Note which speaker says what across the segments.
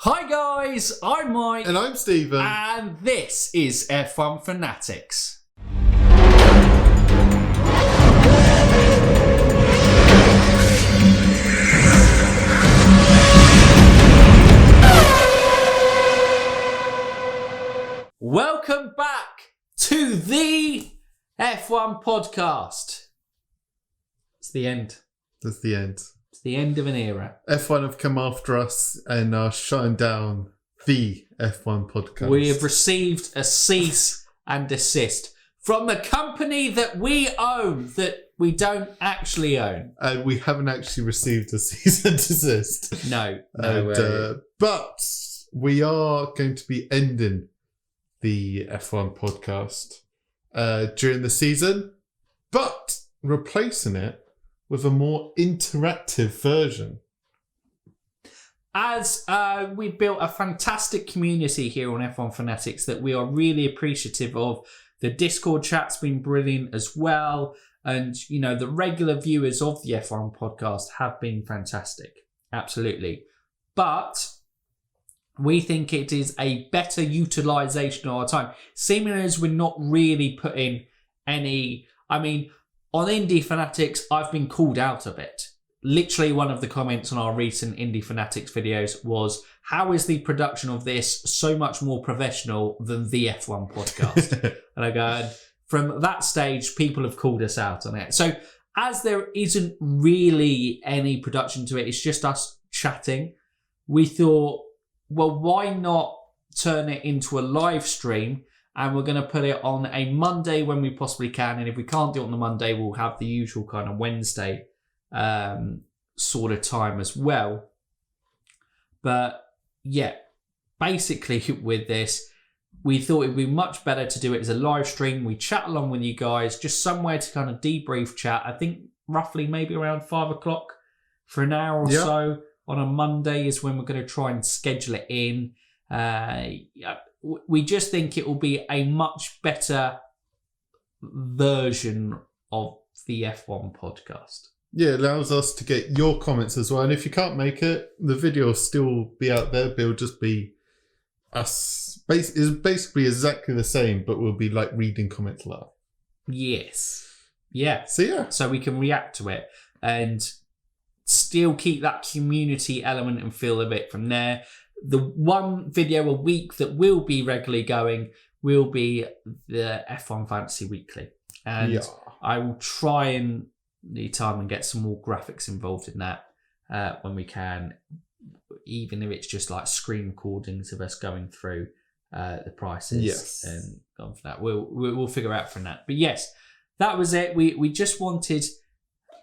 Speaker 1: Hi guys, I'm Mike.
Speaker 2: And I'm Stephen.
Speaker 1: And this is F1 Fanatics. Welcome back to the F1 podcast. It's the end.
Speaker 2: That's the end.
Speaker 1: It's the end of an era.
Speaker 2: F1 have come after us and are shutting down the F1 podcast.
Speaker 1: We have received a cease and desist from the company that we own, that we don't actually own.
Speaker 2: And we haven't actually received a cease and desist.
Speaker 1: No.
Speaker 2: But we are going to be ending the F1 podcast during the season, but replacing it with a more interactive version.
Speaker 1: As we've built a fantastic community here on F1 Fanatics that we are really appreciative of. The Discord chat's been brilliant as well. And, you know, the regular viewers of the F1 podcast have been fantastic. Absolutely. But we think it is a better utilisation of our time. Seeming as we're not really putting any... I mean, on Indie Fanatics, I've been called out a bit. Literally one of the comments on our recent Indie Fanatics videos was, how is the production of this so much more professional than the F1 podcast? And I go, from that stage, people have called us out on it. So as there isn't really any production to it, it's just us chatting, we thought, well, why not turn it into a live stream? And we're going to put it on a Monday when we possibly can. And if we can't do it on the Monday, we'll have the usual kind of Wednesday sort of time as well. But yeah, basically with this, we thought it'd be much better to do it as a live stream. We chat along with you guys, just somewhere to kind of debrief chat. I think roughly maybe around 5 o'clock for an hour or so on a Monday is when we're going to try and schedule it in. We just think it will be a much better version of the F1 podcast.
Speaker 2: Yeah, it allows us to get your comments as well. And if you can't make it, the video will still be out there, but it'll just be us. It's basically exactly the same, but we'll be like reading comments live.
Speaker 1: Yes. Yeah.
Speaker 2: So
Speaker 1: we can react to it and still keep that community element and feel a bit from there. The one video a week that will be regularly going will be the F1 Fantasy Weekly. And I will try and need time and get some more graphics involved in that when we can, even if it's just like screen recordings of us going through the prices and going for that. We'll figure out from that. But yes, that was it. We just wanted...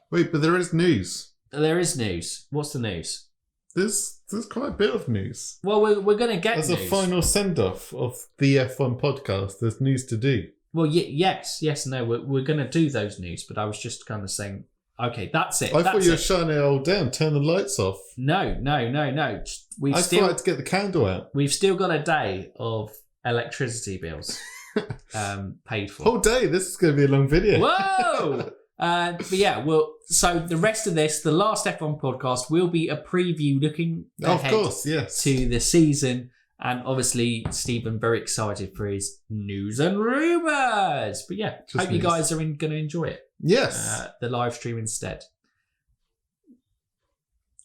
Speaker 2: Wait, but there is news.
Speaker 1: There is news. What's the news?
Speaker 2: There's quite a bit of news.
Speaker 1: Well, we're going to get
Speaker 2: news. As a
Speaker 1: news.
Speaker 2: final send-off of the F1 podcast, there's news to do.
Speaker 1: Well, yes, no, we're going to do those news, but I was just kind of saying, okay, that's it.
Speaker 2: I thought you were shutting it all down, turn the lights off.
Speaker 1: No. I
Speaker 2: tried to get the candle out.
Speaker 1: We've still got a day of electricity bills paid for.
Speaker 2: Whole day, this is going to be a long video.
Speaker 1: Whoa! But yeah, so the rest of this, the last F1 podcast, will be a preview looking ahead to the season. And obviously, Stephen, very excited for his news and rumours. But yeah, hope you guys are going to enjoy it.
Speaker 2: Yes.
Speaker 1: The live stream instead.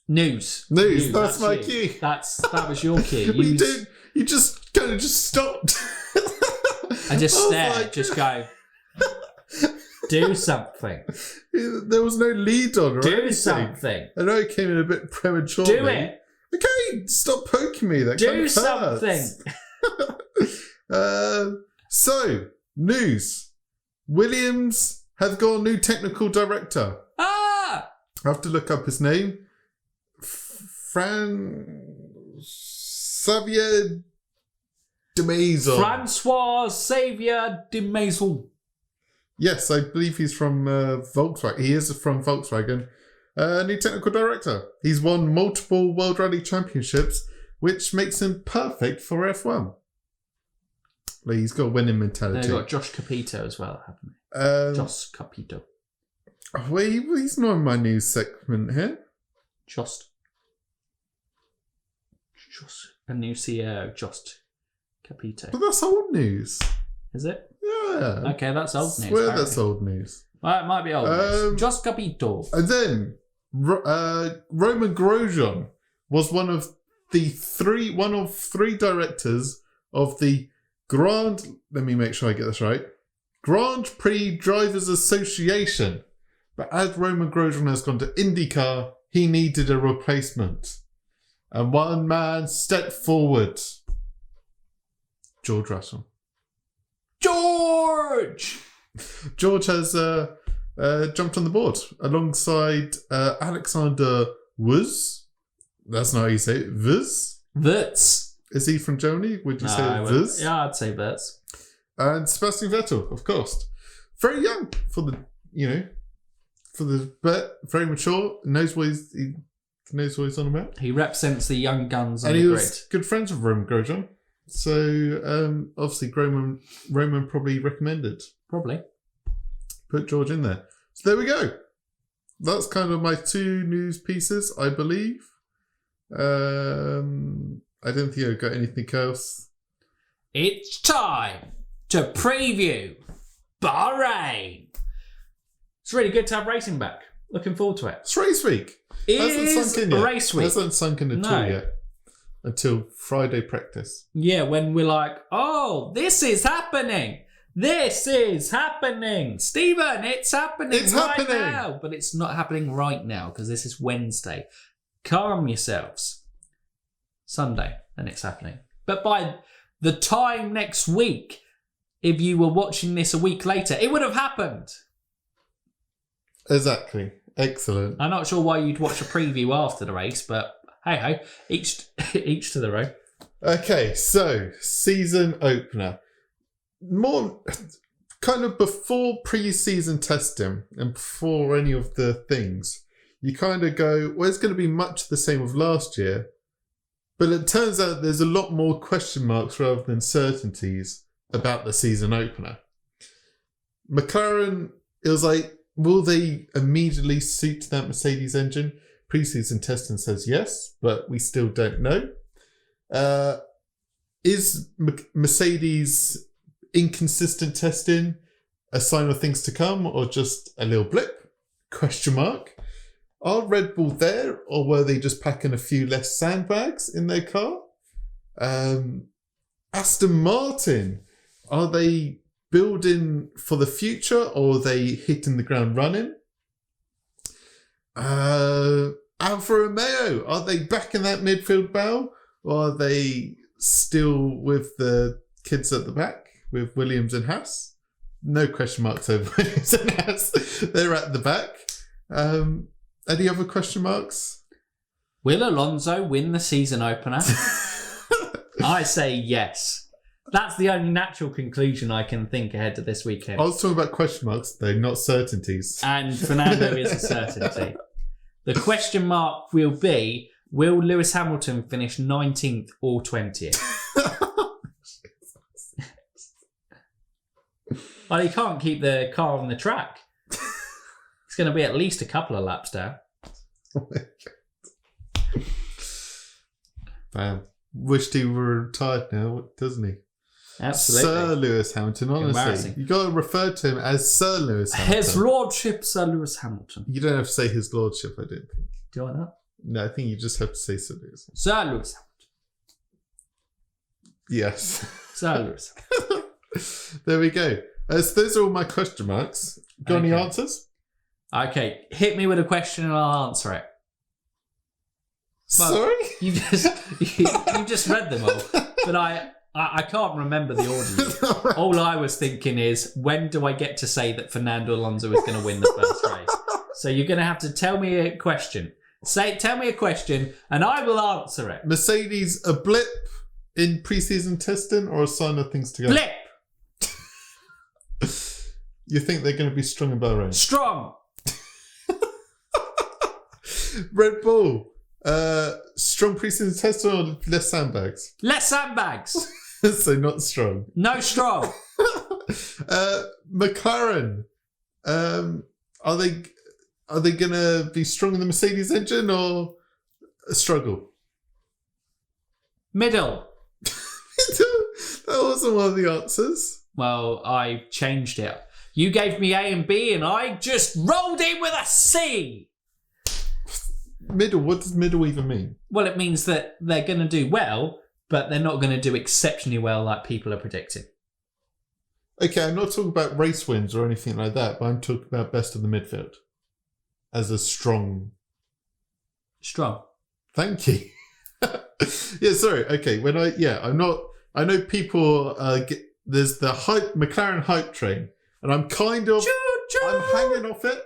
Speaker 1: News.
Speaker 2: That's my cue.
Speaker 1: That was your cue.
Speaker 2: You just kind of just stopped.
Speaker 1: And just stare. Just go. Do something.
Speaker 2: There was no lead on, right?
Speaker 1: Do something.
Speaker 2: I know it came in a bit prematurely.
Speaker 1: Do it.
Speaker 2: Okay, stop poking me. That
Speaker 1: do something.
Speaker 2: So, news. Williams have got a new technical director. I have to look up his name. Xavier de Maison.
Speaker 1: Francois Xavier de Maison.
Speaker 2: Yes, I believe he's from Volkswagen. He is from Volkswagen. New technical director. He's won multiple World Rally Championships, which makes him perfect for F1. Like, he's got a winning mentality.
Speaker 1: They've got Josh Capito as well, haven't they? Josh Capito.
Speaker 2: Well, he's not in my news segment here.
Speaker 1: Josh a new CEO, Jost Capito.
Speaker 2: But that's old news.
Speaker 1: Is it?
Speaker 2: Yeah.
Speaker 1: Okay, that's old news.
Speaker 2: Swear that's old news.
Speaker 1: Well, it might be old news. Jost Capito.
Speaker 2: And then Roman Grosjean was one of three directors of the let me make sure I get this right, Grand Prix Drivers Association. But as Roman Grosjean has gone to IndyCar, he needed a replacement. And one man stepped forward. George Russell.
Speaker 1: George
Speaker 2: has jumped on the board alongside Alexander Wurz. That's not how you say it.
Speaker 1: Wurz.
Speaker 2: Is he from Germany? Would you say Wurz?
Speaker 1: Yeah, I'd say Wurz.
Speaker 2: And Sebastian Vettel, of course. Very young but very mature. Knows what he's on about.
Speaker 1: He represents the young guns on
Speaker 2: and
Speaker 1: the
Speaker 2: he
Speaker 1: grid.
Speaker 2: was good friends with Roman Grosjean. So obviously Roman probably recommended.
Speaker 1: Probably.
Speaker 2: Put George in there. So there we go. That's kind of my two news pieces, I believe. I don't think I've got anything else.
Speaker 1: It's time to preview Bahrain. It's really good to have racing back. Looking forward to it.
Speaker 2: It's race week.
Speaker 1: It is race week.
Speaker 2: Hasn't sunk in at all yet. Until Friday practice.
Speaker 1: Yeah, when we're like, oh, this is happening. This is happening. Stephen, it's happening now. But it's not happening right now because this is Wednesday. Calm yourselves. Sunday, and it's happening. But by the time next week, if you were watching this a week later, it would have happened.
Speaker 2: Exactly. Excellent.
Speaker 1: I'm not sure why you'd watch a preview after the race, but hey ho, each to their own.
Speaker 2: Okay, so season opener. More kind of before pre-season testing and before any of the things, you kind of go, well, it's going to be much the same of last year. But it turns out there's a lot more question marks rather than certainties about the season opener. McLaren, it was like, will they immediately suit that Mercedes engine? Pre-season testing says yes, but we still don't know. Is Mercedes inconsistent testing a sign of things to come or just a little blip? Question mark. Are Red Bull there, or were they just packing a few less sandbags in their car? Aston Martin, are they building for the future, or are they hitting the ground running? Alfa Romeo, are they back in that midfield battle, or are they still with the kids at the back with Williams and Haas? No question marks over Williams and Haas. They're at the back. Any other question marks?
Speaker 1: Will Alonso win the season opener? I say yes. That's the only natural conclusion I can think ahead to this weekend.
Speaker 2: I was talking about question marks, though, not certainties.
Speaker 1: And Fernando is a certainty. The question mark will be, will Lewis Hamilton finish 19th or 20th? Well, he can't keep the car on the track. It's going to be at least a couple of laps down.
Speaker 2: Oh my God. Bam. Wished he were retired now, doesn't he?
Speaker 1: Absolutely.
Speaker 2: Sir Lewis Hamilton, honestly. You got to refer to him as Sir Lewis Hamilton.
Speaker 1: His Lordship Sir Lewis Hamilton.
Speaker 2: You don't have to say his Lordship, I don't think.
Speaker 1: Do I not?
Speaker 2: No, I think you just have to say Sir Lewis.
Speaker 1: Sir Lewis Hamilton.
Speaker 2: Yes.
Speaker 1: Sir Lewis Hamilton.
Speaker 2: There we go. So those are all my question marks. Got any answers?
Speaker 1: Okay, hit me with a question and I'll answer it. Well,
Speaker 2: sorry?
Speaker 1: You just read them all, but I can't remember the order. All I was thinking is, when do I get to say that Fernando Alonso is going to win the first race? So you're going to have to tell me a question. Tell me a question and I will answer it.
Speaker 2: Mercedes, a blip in pre-season testing or a sign of things to go?
Speaker 1: Blip!
Speaker 2: You think they're going to be strong in Bahrain?
Speaker 1: Strong!
Speaker 2: Red Bull, strong pre-season testing or less sandbags?
Speaker 1: Less sandbags!
Speaker 2: So not strong.
Speaker 1: No strong.
Speaker 2: McLaren, are they gonna be strong in the Mercedes engine or a struggle?
Speaker 1: Middle.
Speaker 2: That wasn't one of the answers.
Speaker 1: Well, I changed it. You gave me A and B, and I just rolled in with a C.
Speaker 2: Middle. What does middle even mean?
Speaker 1: Well, it means that they're going to do well, but they're not going to do exceptionally well like people are predicting.
Speaker 2: Okay, I'm not talking about race wins or anything like that, but I'm talking about best of the midfield as a strong. Thank you. Yeah, sorry. Okay, I'm not. I know people. There's the McLaren hype train, and I'm kind of. I'm hanging off it.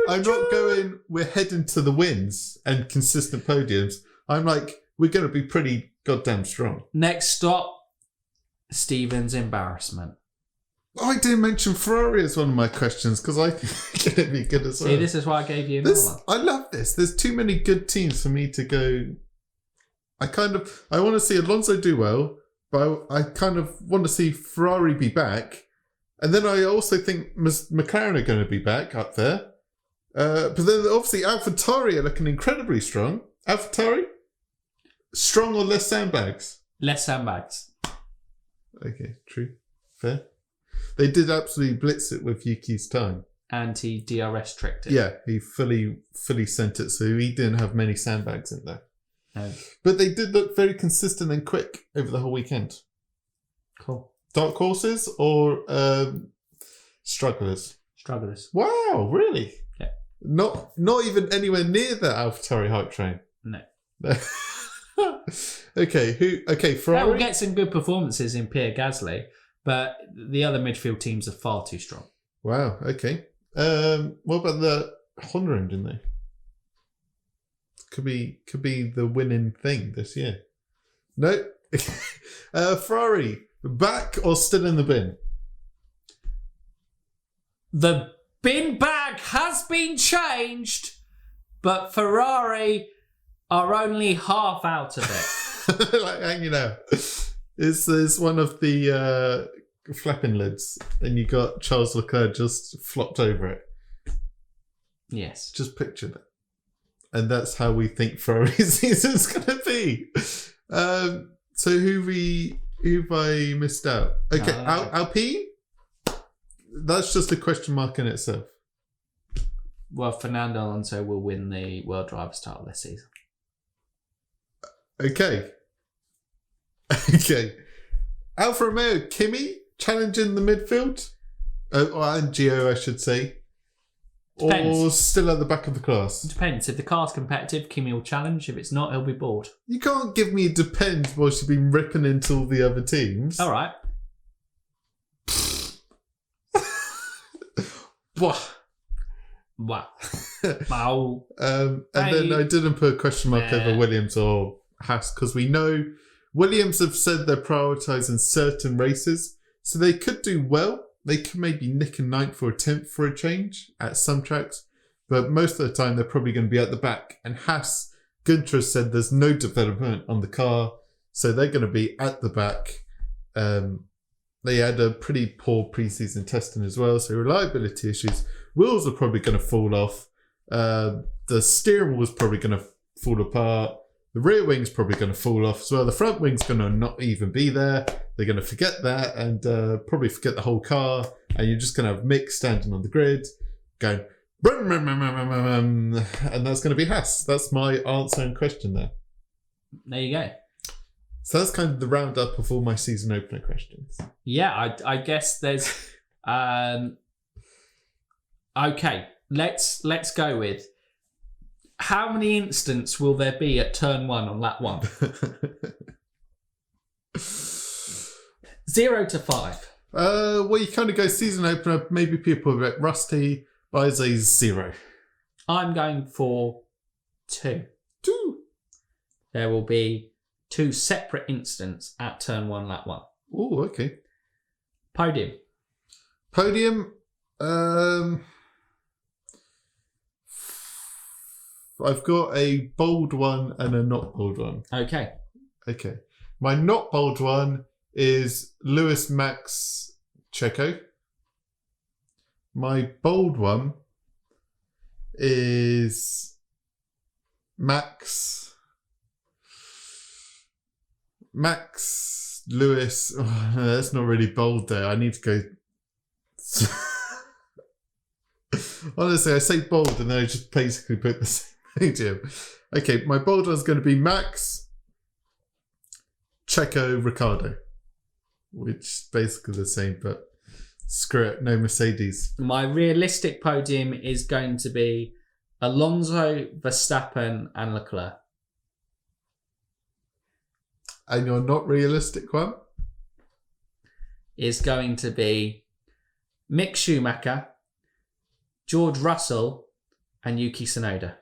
Speaker 2: I'm not going. We're heading to the wins and consistent podiums. I'm like, we're going to be pretty goddamn strong.
Speaker 1: Next stop, Stephen's embarrassment.
Speaker 2: I didn't mention Ferrari as one of my questions because I think it'd be good as well.
Speaker 1: See, this is why I gave you another one.
Speaker 2: I love this. There's too many good teams for me to go. I want to see Alonso do well, but I kind of want to see Ferrari be back. And then I also think McLaren are going to be back up there. But then obviously AlphaTauri are looking incredibly strong. AlphaTauri? Strong or less sandbags?
Speaker 1: Less sandbags.
Speaker 2: Okay, true. Fair. They did absolutely blitz it with Yuki's time.
Speaker 1: And he DRS tricked it.
Speaker 2: Yeah, he fully sent it, so he didn't have many sandbags in there.
Speaker 1: No.
Speaker 2: But they did look very consistent and quick over the whole weekend.
Speaker 1: Cool.
Speaker 2: Dark horses or strugglers?
Speaker 1: Strugglers.
Speaker 2: Wow, really?
Speaker 1: Yeah.
Speaker 2: Not even anywhere near the AlphaTauri hype train.
Speaker 1: No.
Speaker 2: Okay, Ferrari.
Speaker 1: We'll get some good performances in Pierre Gasly, but the other midfield teams are far too strong.
Speaker 2: Wow, okay. What about the Honda engine though? Could be the winning thing this year. No. Ferrari, back or still in the bin?
Speaker 1: The bin bag has been changed, but Ferrari are only half out of it.
Speaker 2: Like hanging out. There's one of the flapping lids, and you got Charles Leclerc just flopped over it.
Speaker 1: Yes.
Speaker 2: Just picture that. And that's how we think Ferrari's season's going to be. So who've I missed out? Okay, Alpine? That's just a question mark in itself.
Speaker 1: Well, Fernando Alonso will win the World Drivers' title this season.
Speaker 2: Okay. Alfa Romeo, Kimi challenging the midfield? And Gio, I should say.
Speaker 1: Depends.
Speaker 2: Or still at the back of the class?
Speaker 1: It depends. If the car's competitive, Kimi will challenge. If it's not, he'll be bored.
Speaker 2: You can't give me depends while she's been ripping into all the other teams.
Speaker 1: All right. Wow. Wow.
Speaker 2: And then I didn't put a question mark over Williams or Haas because we know Williams have said they're prioritising certain races, so they could do well. They could maybe nick a 9th or a 10th for a change at some tracks, but most of the time they're probably going to be at the back. And Haas, Gunter said there's no development on the car, so they're going to be at the back. They had a pretty poor preseason testing as well, so reliability issues. Wheels are probably going to fall off. The steering wheel is probably going to fall apart. The rear wing's probably going to fall off as well. The front wing's going to not even be there. They're going to forget that and probably forget the whole car. And you're just going to have Mick standing on the grid going, brum, brum, brum, brum, brum, brum, and that's going to be Haas. That's my answer and question there.
Speaker 1: There you go.
Speaker 2: So that's kind of the roundup of all my season opener questions.
Speaker 1: Yeah, I guess there's... Okay, let's go with... How many instants will there be at turn 1 on lap 1? 0 to 5.
Speaker 2: Well, you kind of go season opener. Maybe people are a bit rusty, but I say 0.
Speaker 1: I'm going for 2.
Speaker 2: 2.
Speaker 1: There will be 2 separate instants at turn 1, lap 1.
Speaker 2: Oh, okay.
Speaker 1: Podium.
Speaker 2: I've got a bold one and a not bold one.
Speaker 1: Okay.
Speaker 2: My not bold one is Lewis, Max, Checo. My bold one is Max, Max, Lewis. Oh, no, that's not really bold there. I need to go. Honestly, I say bold and then I just basically put the same podium. Okay, my bold one's going to be Max, Checo, Ricciardo, which is basically the same, but screw it, no Mercedes.
Speaker 1: My realistic podium is going to be Alonso, Verstappen, and Leclerc.
Speaker 2: And your not realistic one?
Speaker 1: Is going to be Mick Schumacher, George Russell, and Yuki Tsunoda.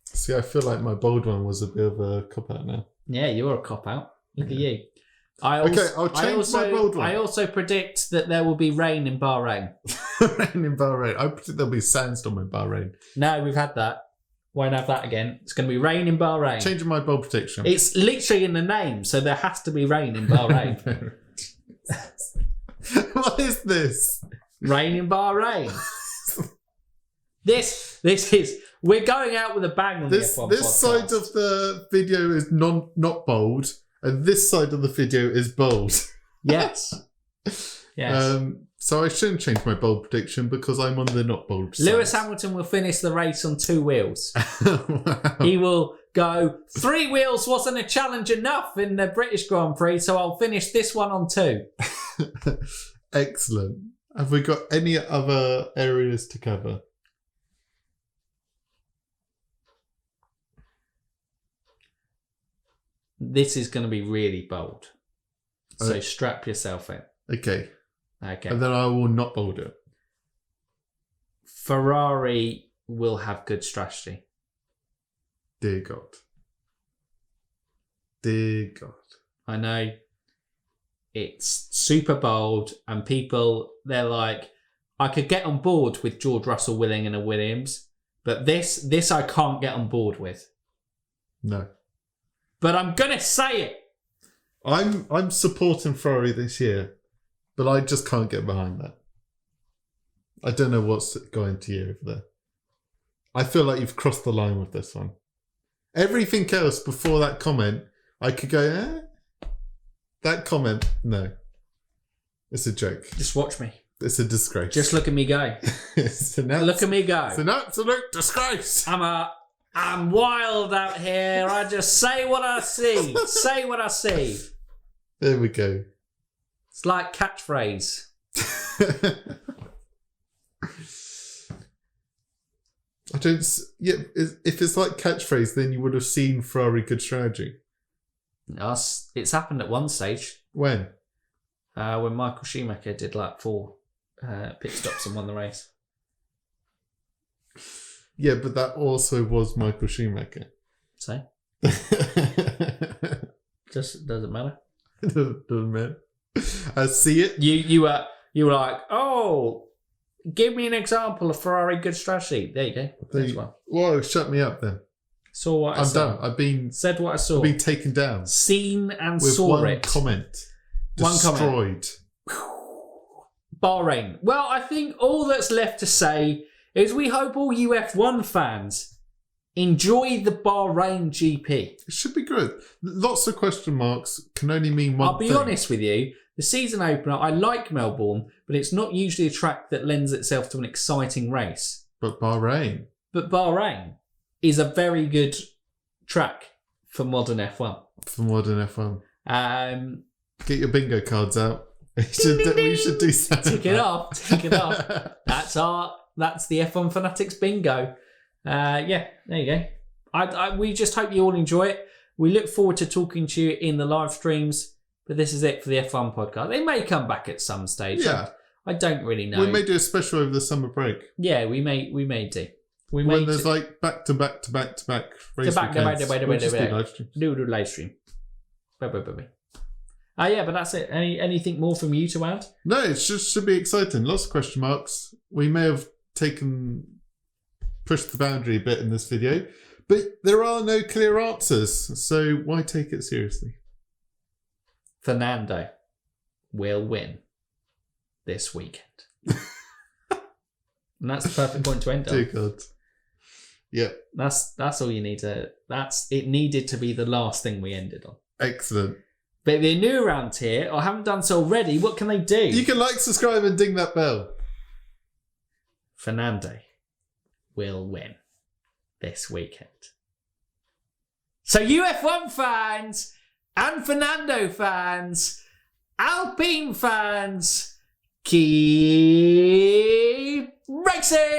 Speaker 2: See, I feel like my bold one was a bit of a cop-out now.
Speaker 1: Yeah, you're a cop-out. Look at you.
Speaker 2: I'll change my bold one.
Speaker 1: I also predict that there will be rain in Bahrain.
Speaker 2: Rain in Bahrain. I predict there'll be sandstorm in Bahrain.
Speaker 1: No, we've had that. Won't have that again. It's going to be rain in Bahrain.
Speaker 2: Changing my bold prediction.
Speaker 1: It's literally in the name, so there has to be rain in Bahrain.
Speaker 2: What is this?
Speaker 1: Rain in Bahrain. This is... We're going out with a bang on
Speaker 2: this,
Speaker 1: the F1
Speaker 2: This
Speaker 1: podcast.
Speaker 2: side of the video is not bold, and this side of the video is bold.
Speaker 1: Yes. Yes.
Speaker 2: So I shouldn't change my bold prediction because I'm on the not bold side.
Speaker 1: Lewis Hamilton will finish the race on 2 wheels.
Speaker 2: Wow.
Speaker 1: He will go, 3 wheels wasn't a challenge enough in the British Grand Prix, so I'll finish this one on 2.
Speaker 2: Excellent. Have we got any other areas to cover?
Speaker 1: This is going to be really bold. So strap yourself in.
Speaker 2: Okay.
Speaker 1: Okay.
Speaker 2: And then I will not bold it.
Speaker 1: Ferrari will have good strategy.
Speaker 2: Dear God. Dear God.
Speaker 1: I know it's super bold and people, they're like, I could get on board with George Russell winning in a Williams, but this I can't get on board with.
Speaker 2: No.
Speaker 1: But I'm going to say it.
Speaker 2: I'm supporting Ferrari this year, but I just can't get behind that. I don't know what's going to you over there. I feel like you've crossed the line with this one. Everything else before that comment, I could go, That comment, no. It's a joke.
Speaker 1: Just watch me.
Speaker 2: It's a disgrace.
Speaker 1: Just look at me go. Look at me go.
Speaker 2: It's an absolute disgrace.
Speaker 1: I'm wild out here. I just say what I see. Say what I see.
Speaker 2: There we go.
Speaker 1: It's like catchphrase.
Speaker 2: If it's like catchphrase, then you would have seen Ferrari good strategy.
Speaker 1: It's happened at one stage.
Speaker 2: When?
Speaker 1: When Michael Schumacher did like 4 pit stops and won the race.
Speaker 2: Yeah, but that also was Michael Schumacher.
Speaker 1: So? Just doesn't matter.
Speaker 2: Doesn't matter. I see it.
Speaker 1: You were like, oh, give me an example of Ferrari good strategy. There you go. That's one.
Speaker 2: Whoa, shut me up then.
Speaker 1: Saw what I saw.
Speaker 2: I'm done.
Speaker 1: Said what I saw.
Speaker 2: I've been taken down.
Speaker 1: Seen and
Speaker 2: with
Speaker 1: saw
Speaker 2: one
Speaker 1: it.
Speaker 2: Comment.
Speaker 1: One
Speaker 2: Destroyed.
Speaker 1: Bahrain. Well, I think all that's left to say is we hope all you F1 fans enjoy the Bahrain GP.
Speaker 2: It should be good. Lots of question marks can only mean one thing.
Speaker 1: I'll be honest with you. The season opener, I like Melbourne, but it's not usually a track that lends itself to an exciting race.
Speaker 2: But Bahrain
Speaker 1: is a very good track for modern F1.
Speaker 2: For modern F1. Get your bingo cards out. We should do something.
Speaker 1: Tick it off. That's the F1 Fanatics bingo. Yeah, there you go. We just hope you all enjoy it. We look forward to talking to you in the live streams. But this is it for the F1 podcast. They may come back at some stage.
Speaker 2: Yeah.
Speaker 1: I don't really know.
Speaker 2: We may do a special over the summer break.
Speaker 1: Yeah, we may do.
Speaker 2: When there's like back to back race weekends. We'll just do live streams.
Speaker 1: Do live stream. Yeah, but that's it. Anything more from you to add?
Speaker 2: No, it should be exciting. Lots of question marks. We may have pushed the boundary a bit in this video, but there are no clear answers, so why take it seriously?
Speaker 1: Fernando will win this weekend. And that's the perfect point to end on.
Speaker 2: Dear God. Yeah.
Speaker 1: That's all you need to. It needed to be the last thing we ended on.
Speaker 2: Excellent.
Speaker 1: But if they're new around here or haven't done so already, what can they do?
Speaker 2: You can like, subscribe, and ding that bell.
Speaker 1: Fernando will win this weekend. So UF1 fans and Fernando fans, Alpine fans, keep racing!